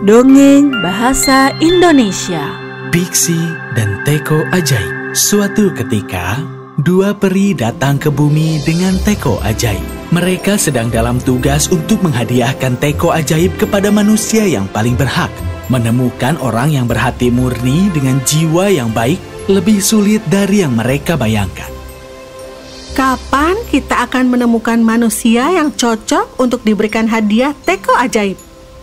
Dongeng Bahasa Indonesia. Pixie dan teko ajaib. Suatu ketika, dua peri datang ke bumi dengan teko ajaib. Mereka sedang dalam tugas untuk menghadiahkan teko ajaib kepada manusia yang paling berhak. Menemukan orang yang berhati murni dengan jiwa yang baik lebih sulit dari yang mereka bayangkan. Kapan kita akan menemukan manusia yang cocok untuk diberikan hadiah teko ajaib?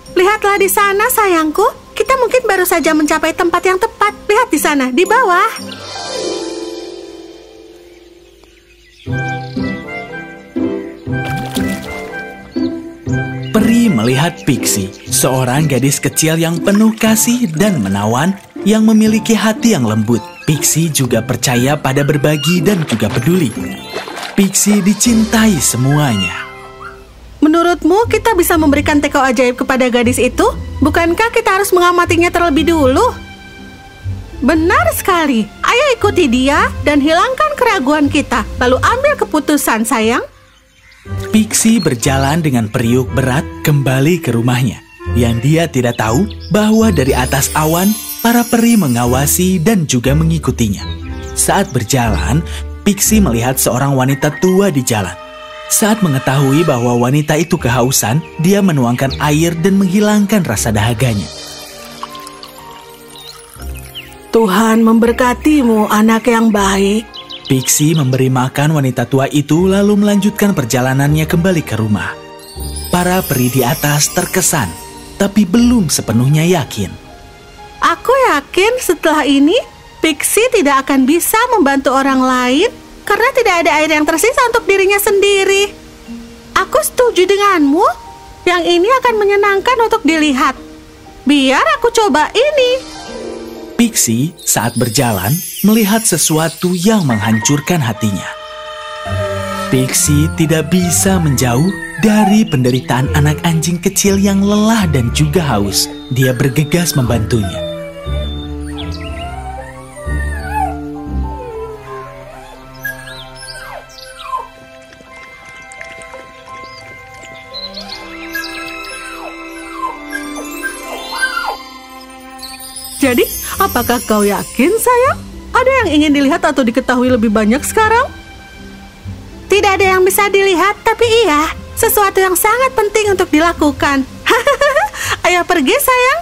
Lihatlah di sana, sayangku. Kita mungkin baru saja mencapai tempat yang tepat. Lihat di sana, di bawah. Peri melihat Pixie, seorang gadis kecil yang penuh kasih dan menawan, yang memiliki hati yang lembut. Pixie juga percaya pada berbagi dan juga peduli. Pixie dicintai semuanya. Menurutmu kita bisa memberikan teko ajaib kepada gadis itu? Bukankah kita harus mengamatinya terlebih dulu? Benar sekali. Ayo ikuti dia dan hilangkan keraguan kita. Lalu ambil keputusan, sayang. Pixie berjalan dengan periuk berat kembali ke rumahnya. Yang dia tidak tahu bahwa dari atas awan, para peri mengawasi dan juga mengikutinya. Saat berjalan, Pixie melihat seorang wanita tua di jalan. Saat mengetahui bahwa wanita itu kehausan, dia menuangkan air dan menghilangkan rasa dahaganya. Tuhan memberkatimu, anak yang baik. Pixie memberi makan wanita tua itu lalu melanjutkan perjalanannya kembali ke rumah. Para peri di atas terkesan, tapi belum sepenuhnya yakin. Aku yakin setelah ini, Pixie tidak akan bisa membantu orang lain karena tidak ada air yang tersisa untuk dirinya sendiri. Aku setuju denganmu. Yang ini akan menyenangkan untuk dilihat. Biar aku coba ini. Pixie saat berjalan melihat sesuatu yang menghancurkan hatinya. Pixie tidak bisa menjauh dari penderitaan anak anjing kecil yang lelah dan juga haus. Dia bergegas membantunya. Jadi, apakah kau yakin, sayang? Ada yang ingin dilihat atau diketahui lebih banyak sekarang? Tidak ada yang bisa dilihat, tapi iya, sesuatu yang sangat penting untuk dilakukan. Ayo pergi, sayang.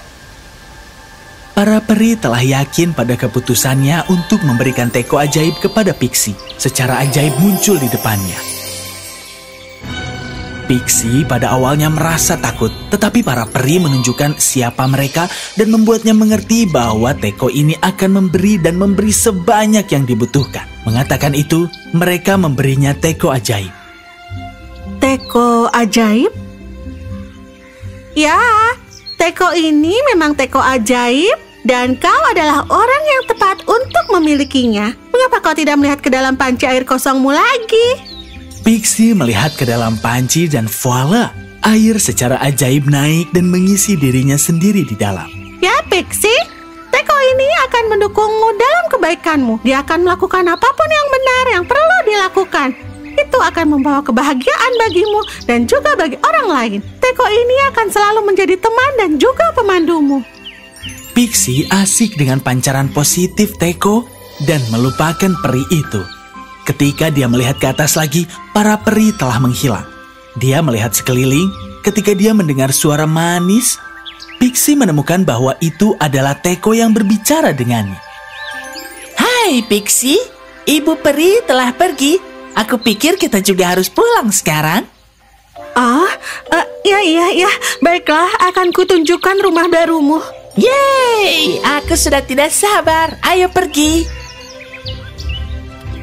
Para peri telah yakin pada keputusannya untuk memberikan teko ajaib kepada Pixie. Secara ajaib muncul di depannya. Pixie pada awalnya merasa takut, tetapi para peri menunjukkan siapa mereka dan membuatnya mengerti bahwa teko ini akan memberi dan memberi sebanyak yang dibutuhkan. Mengatakan itu, mereka memberinya teko ajaib. Teko ajaib? Ya, teko ini memang teko ajaib dan kau adalah orang yang tepat untuk memilikinya. Mengapa kau tidak melihat ke dalam panci air kosongmu lagi? Pixie melihat ke dalam panci dan voila, air secara ajaib naik dan mengisi dirinya sendiri di dalam. Ya, Pixie, teko ini akan mendukungmu dalam kebaikanmu. Dia akan melakukan apapun yang benar yang perlu dilakukan. Itu akan membawa kebahagiaan bagimu dan juga bagi orang lain. Teko ini akan selalu menjadi teman dan juga pemandumu. Pixie asik dengan pancaran positif teko dan melupakan peri itu. Ketika dia melihat ke atas lagi, para peri telah menghilang. Dia melihat sekeliling. Ketika dia mendengar suara manis, Pixie menemukan bahwa itu adalah teko yang berbicara dengannya. Hai Pixie, ibu peri telah pergi. Aku pikir kita juga harus pulang sekarang. Ya. Baiklah, akan kutunjukkan rumah barumu. Yeay, aku sudah tidak sabar. Ayo pergi.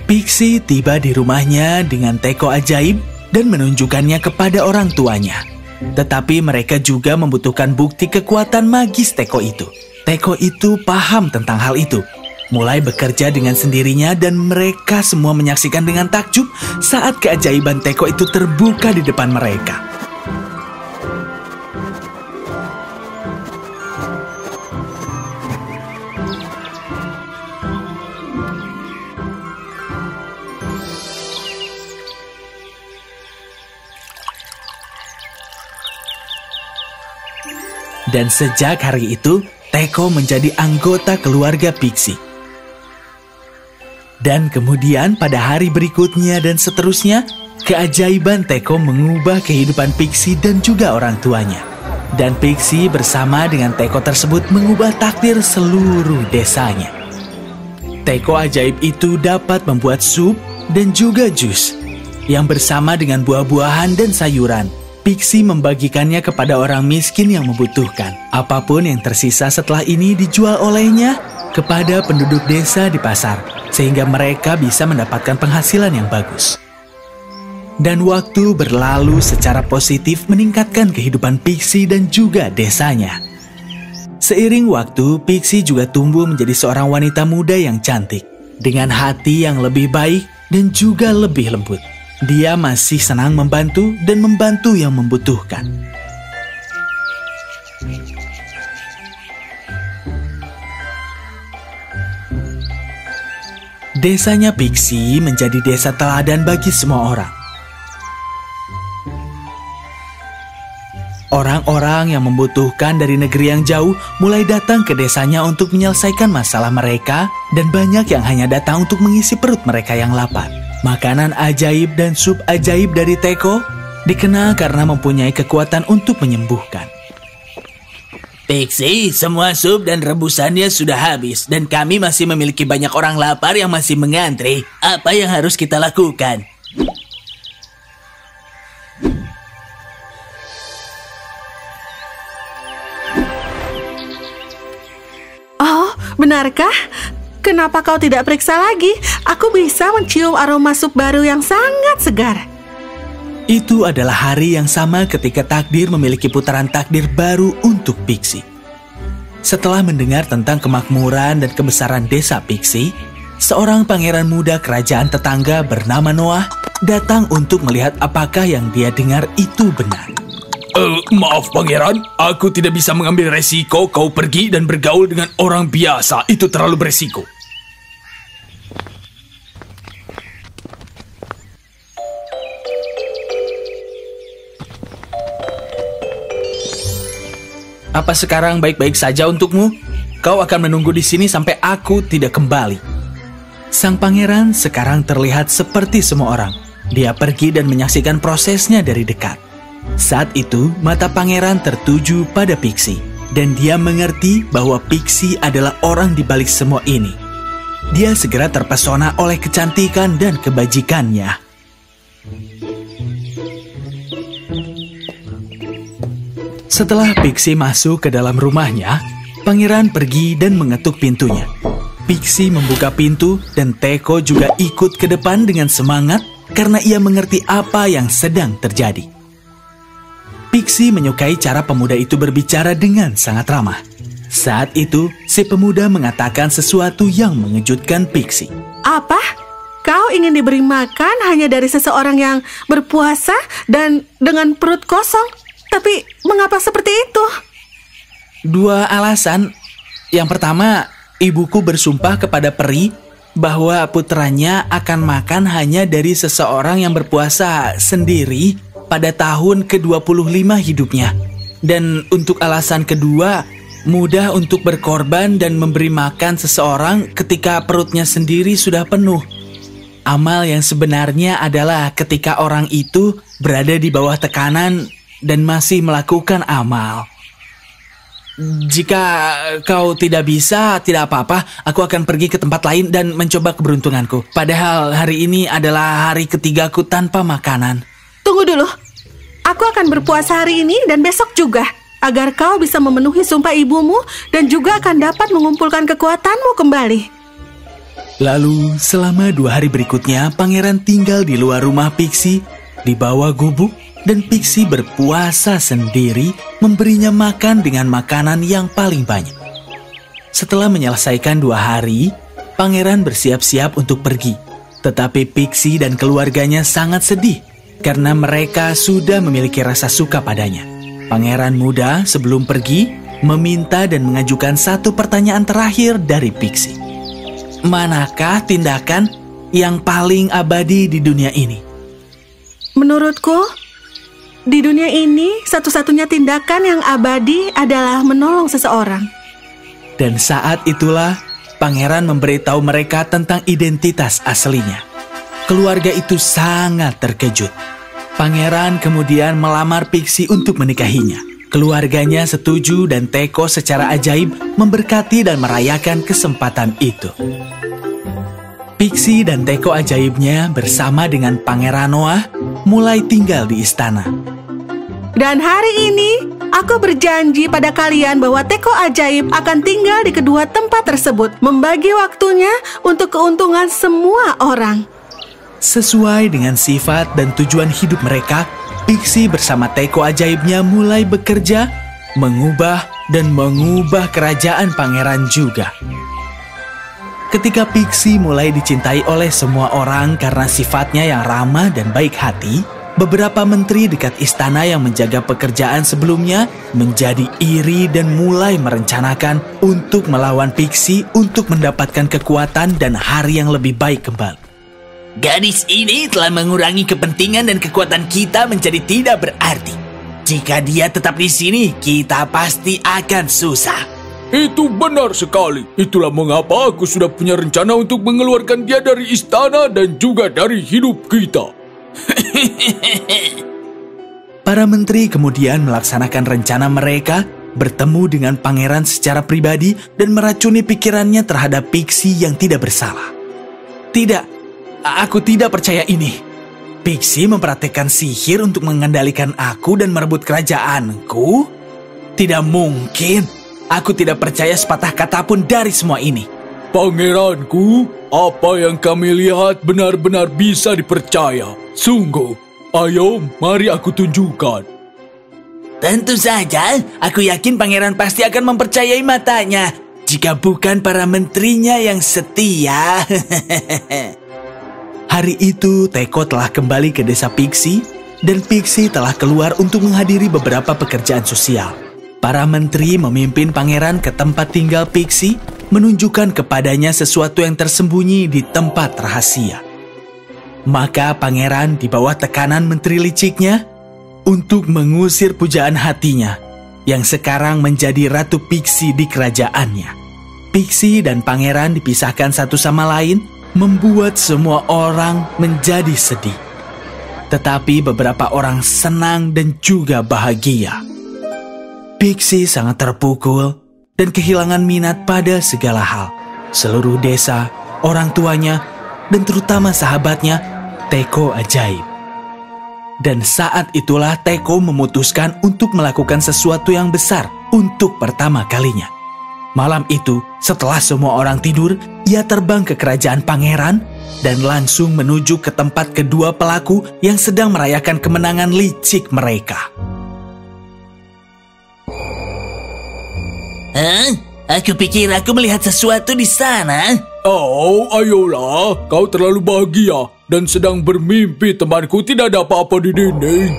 Pixie tiba di rumahnya dengan teko ajaib dan menunjukkannya kepada orang tuanya. Tetapi mereka juga membutuhkan bukti kekuatan magis teko itu. Teko itu paham tentang hal itu, mulai bekerja dengan sendirinya dan mereka semua menyaksikan dengan takjub saat keajaiban teko itu terbuka di depan mereka. Dan sejak hari itu, Teko menjadi anggota keluarga Pixie. Dan kemudian pada hari berikutnya dan seterusnya, keajaiban Teko mengubah kehidupan Pixie dan juga orang tuanya. Dan Pixie bersama dengan Teko tersebut mengubah takdir seluruh desanya. Teko ajaib itu dapat membuat sup dan juga jus, yang bersama dengan buah-buahan dan sayuran. Pixie membagikannya kepada orang miskin yang membutuhkan. Apapun yang tersisa setelah ini dijual olehnya kepada penduduk desa di pasar, sehingga mereka bisa mendapatkan penghasilan yang bagus. Dan waktu berlalu secara positif meningkatkan kehidupan Pixie dan juga desanya. Seiring waktu, Pixie juga tumbuh menjadi seorang wanita muda yang cantik, dengan hati yang lebih baik dan juga lebih lembut. Dia masih senang membantu dan membantu yang membutuhkan. Desanya Pixie menjadi desa teladan bagi semua orang. Orang-orang yang membutuhkan dari negeri yang jauh mulai datang ke desanya untuk menyelesaikan masalah mereka, dan banyak yang hanya datang untuk mengisi perut mereka yang lapar. Makanan ajaib dan sup ajaib dari Teko dikenal karena mempunyai kekuatan untuk menyembuhkan. Pixie, semua sup dan rebusannya sudah habis, dan kami masih memiliki banyak orang lapar yang masih mengantri. Apa yang harus kita lakukan? Oh, benarkah? Kenapa kau tidak periksa lagi? Aku bisa mencium aroma sup baru yang sangat segar. Itu adalah hari yang sama ketika takdir memiliki putaran takdir baru untuk Pixie. Setelah mendengar tentang kemakmuran dan kebesaran desa Pixie, seorang pangeran muda kerajaan tetangga bernama Noah datang untuk melihat apakah yang dia dengar itu benar. Maaf pangeran, aku tidak bisa mengambil resiko kau pergi dan bergaul dengan orang biasa. Itu terlalu beresiko. Apa sekarang baik-baik saja untukmu? Kau akan menunggu di sini sampai aku tidak kembali. Sang pangeran sekarang terlihat seperti semua orang. Dia pergi dan menyaksikan prosesnya dari dekat. Saat itu, mata pangeran tertuju pada Pixie, dan dia mengerti bahwa Pixie adalah orang di balik semua ini. Dia segera terpesona oleh kecantikan dan kebajikannya. Setelah Pixie masuk ke dalam rumahnya, pangeran pergi dan mengetuk pintunya. Pixie membuka pintu dan Teko juga ikut ke depan dengan semangat karena ia mengerti apa yang sedang terjadi. Pixie menyukai cara pemuda itu berbicara dengan sangat ramah. Saat itu, si pemuda mengatakan sesuatu yang mengejutkan Pixie. Apa? Kau ingin diberi makan hanya dari seseorang yang berpuasa dan dengan perut kosong? Tapi mengapa seperti itu? Dua alasan. Yang pertama, ibuku bersumpah kepada peri bahwa putranya akan makan hanya dari seseorang yang berpuasa sendiri pada tahun ke-25 hidupnya. Dan untuk alasan kedua, mudah untuk berkorban dan memberi makan seseorang ketika perutnya sendiri sudah penuh. Amal yang sebenarnya adalah ketika orang itu berada di bawah tekanan dan masih melakukan amal. Jika kau tidak bisa, tidak apa-apa. Aku akan pergi ke tempat lain dan mencoba keberuntunganku. Padahal hari ini adalah hari ketigaku tanpa makanan. Tunggu dulu. Aku akan berpuasa hari ini dan besok juga, agar kau bisa memenuhi sumpah ibumu dan juga akan dapat mengumpulkan kekuatanmu kembali. Lalu, selama 2 hari berikutnya, pangeran tinggal di luar rumah Pixie, di bawah gubuk, dan Pixie berpuasa sendiri, memberinya makan dengan makanan yang paling banyak. Setelah menyelesaikan 2 hari, pangeran bersiap-siap untuk pergi. Tetapi Pixie dan keluarganya sangat sedih, karena mereka sudah memiliki rasa suka padanya. Pangeran muda sebelum pergi, meminta dan mengajukan satu pertanyaan terakhir dari Pixie. Manakah tindakan yang paling abadi di dunia ini? Menurutku, Di dunia ini, satu-satunya tindakan yang abadi adalah menolong seseorang. Dan saat itulah, pangeran memberitahu mereka tentang identitas aslinya. Keluarga itu sangat terkejut. Pangeran kemudian melamar Pixie untuk menikahinya. Keluarganya setuju dan Teko secara ajaib memberkati dan merayakan kesempatan itu. Pixie dan Teko ajaibnya bersama dengan Pangeran Noah mulai tinggal di istana. Dan hari ini, aku berjanji pada kalian bahwa Teko ajaib akan tinggal di kedua tempat tersebut, membagi waktunya untuk keuntungan semua orang. Sesuai dengan sifat dan tujuan hidup mereka, Pixie bersama Teko ajaibnya mulai bekerja, mengubah dan mengubah kerajaan pangeran juga. Ketika Pixie mulai dicintai oleh semua orang karena sifatnya yang ramah dan baik hati, beberapa menteri dekat istana yang menjaga pekerjaan sebelumnya menjadi iri dan mulai merencanakan untuk melawan Pixie untuk mendapatkan kekuatan dan hari yang lebih baik kembali. Gadis ini telah mengurangi kepentingan dan kekuatan kita menjadi tidak berarti. Jika dia tetap di sini, kita pasti akan susah. Itu benar sekali. Itulah mengapa aku sudah punya rencana untuk mengeluarkan dia dari istana dan juga dari hidup kita. Para menteri kemudian melaksanakan rencana mereka, bertemu dengan pangeran secara pribadi dan meracuni pikirannya terhadap Pixie yang tidak bersalah. Tidak, aku tidak percaya ini. Pixie mempraktekkan sihir untuk mengendalikan aku dan merebut kerajaanku? Tidak mungkin. Aku tidak percaya sepatah kata pun dari semua ini. Pangeranku, apa yang kami lihat benar-benar bisa dipercaya. Sungguh, ayo mari aku tunjukkan. Tentu saja, aku yakin pangeran pasti akan mempercayai matanya. Jika bukan para menterinya yang setia. Hari itu, Teko telah kembali ke desa Pixie, dan Pixie telah keluar untuk menghadiri beberapa pekerjaan sosial. Para menteri memimpin pangeran ke tempat tinggal Pixie, menunjukkan kepadanya sesuatu yang tersembunyi di tempat rahasia. Maka pangeran di bawah tekanan menteri liciknya untuk mengusir pujaan hatinya, yang sekarang menjadi Ratu Pixie di kerajaannya. Pixie dan pangeran dipisahkan satu sama lain, membuat semua orang menjadi sedih. Tetapi beberapa orang senang dan juga bahagia. Pixie sangat terpukul dan kehilangan minat pada segala hal. Seluruh desa, orang tuanya, dan terutama sahabatnya, Teko ajaib. Dan saat itulah Teko memutuskan untuk melakukan sesuatu yang besar untuk pertama kalinya. Malam itu, setelah semua orang tidur, ia terbang ke kerajaan pangeran dan langsung menuju ke tempat kedua pelaku yang sedang merayakan kemenangan licik mereka. Aku pikir aku melihat sesuatu di sana. Oh, ayolah, kau terlalu bahagia dan sedang bermimpi. Temanku, tidak ada apa-apa di dinding.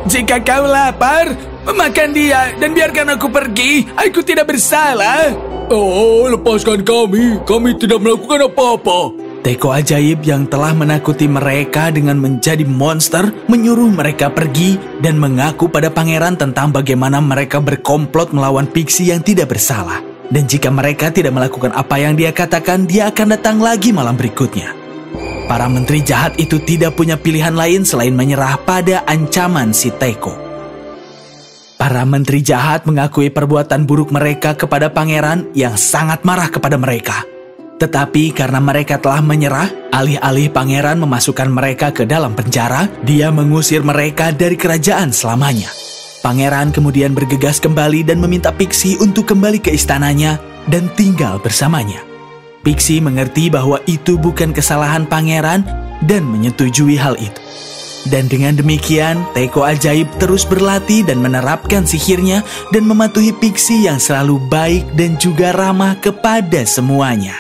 Jika kau lapar, makan dia dan biarkan aku pergi. Aku tidak bersalah. Oh, lepaskan kami tidak melakukan apa-apa. Teko ajaib yang telah menakuti mereka dengan menjadi monster menyuruh mereka pergi dan mengaku pada pangeran tentang bagaimana mereka berkomplot melawan Pixie yang tidak bersalah. Dan jika mereka tidak melakukan apa yang dia katakan, dia akan datang lagi malam berikutnya. Para menteri jahat itu tidak punya pilihan lain selain menyerah pada ancaman si Teko. Para menteri jahat mengakui perbuatan buruk mereka kepada pangeran yang sangat marah kepada mereka. Tetapi karena mereka telah menyerah, alih-alih pangeran memasukkan mereka ke dalam penjara, dia mengusir mereka dari kerajaan selamanya. Pangeran kemudian bergegas kembali dan meminta Pixie untuk kembali ke istananya dan tinggal bersamanya. Pixie mengerti bahwa itu bukan kesalahan pangeran dan menyetujui hal itu. Dan dengan demikian, Teko ajaib terus berlatih dan menerapkan sihirnya dan mematuhi Pixie yang selalu baik dan juga ramah kepada semuanya.